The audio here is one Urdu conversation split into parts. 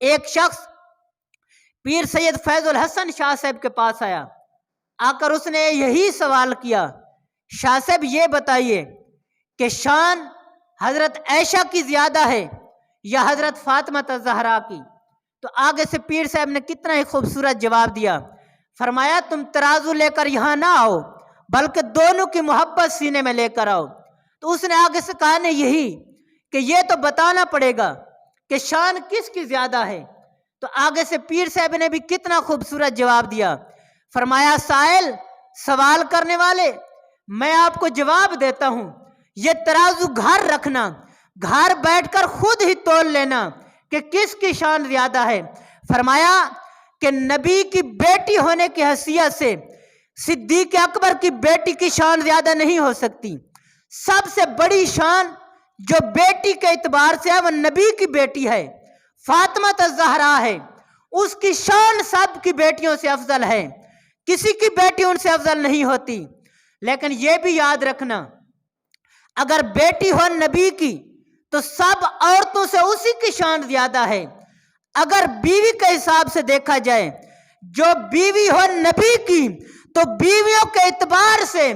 ایک شخص پیر سید فیض الحسن شاہ صاحب کے پاس آیا، آ کر اس نے یہی سوال کیا، شاہ صاحب یہ بتائیے کہ شان حضرت عائشہ کی زیادہ ہے یا حضرت فاطمہ الزہرا کی؟ تو آگے سے پیر صاحب نے کتنا ہی خوبصورت جواب دیا، فرمایا تم ترازو لے کر یہاں نہ آؤ بلکہ دونوں کی محبت سینے میں لے کر آؤ۔ تو اس نے آگے سے کہا نہیں یہی کہ یہ تو بتانا پڑے گا کہ شان کس کی زیادہ ہے۔ تو آگے سے پیر صاحب نے بھی کتنا خوبصورت جواب دیا، فرمایا سائل، سوال کرنے والے، میں آپ کو جواب دیتا ہوں، یہ ترازو گھر رکھنا، گھر بیٹھ کر خود ہی تول لینا کہ کس کی شان زیادہ ہے۔ فرمایا کہ نبی کی بیٹی ہونے کی حیثیت سے صدیق اکبر کی بیٹی کی شان زیادہ نہیں ہو سکتی۔ سب سے بڑی شان جو بیٹی کے اعتبار سے ہے وہ نبی کی بیٹی ہے، فاطمہ الزہرا ہے، اس کی شان سب کی بیٹیوں سے افضل ہے، کسی کی بیٹی ان سے افضل نہیں ہوتی۔ لیکن یہ بھی یاد رکھنا، اگر بیٹی ہو نبی کی تو سب عورتوں سے اسی کی شان زیادہ ہے۔ اگر بیوی کے حساب سے دیکھا جائے، جو بیوی ہو نبی کی تو بیویوں کے اعتبار سے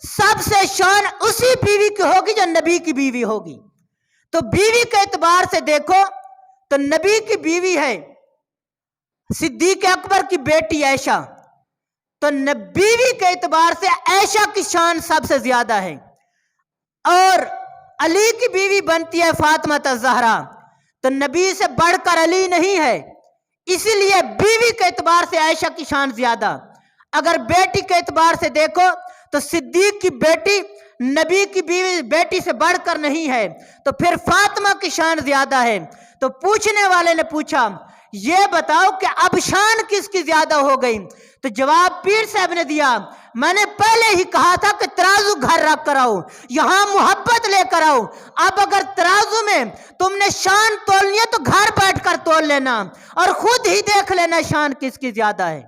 سب سے شان اسی بیوی کی ہوگی جو نبی کی بیوی ہوگی۔ تو بیوی کے اعتبار سے دیکھو تو نبی کی بیوی ہے صدیق اکبر کی بیٹی عائشہ، تو بیوی کے اعتبار سے عائشہ کی شان سب سے زیادہ ہے، اور علی کی بیوی بنتی ہے فاطمہ الزہرا، تو نبی سے بڑھ کر علی نہیں ہے، اسی لیے بیوی کے اعتبار سے عائشہ کی شان زیادہ۔ اگر بیٹی کے اعتبار سے دیکھو تو صدیق کی بیٹی نبی کی بیوی بیٹی سے بڑھ کر نہیں ہے، تو پھر فاطمہ کی شان زیادہ ہے۔ تو پوچھنے والے نے پوچھا یہ بتاؤ کہ اب شان کس کی زیادہ ہو گئی؟ تو جواب پیر صاحب نے دیا، میں نے پہلے ہی کہا تھا کہ ترازو گھر رکھ کر آؤ، یہاں محبت لے کر آؤ۔ اب اگر ترازو میں تم نے شان تولنی ہے تو گھر بیٹھ کر تول لینا اور خود ہی دیکھ لینا شان کس کی زیادہ ہے۔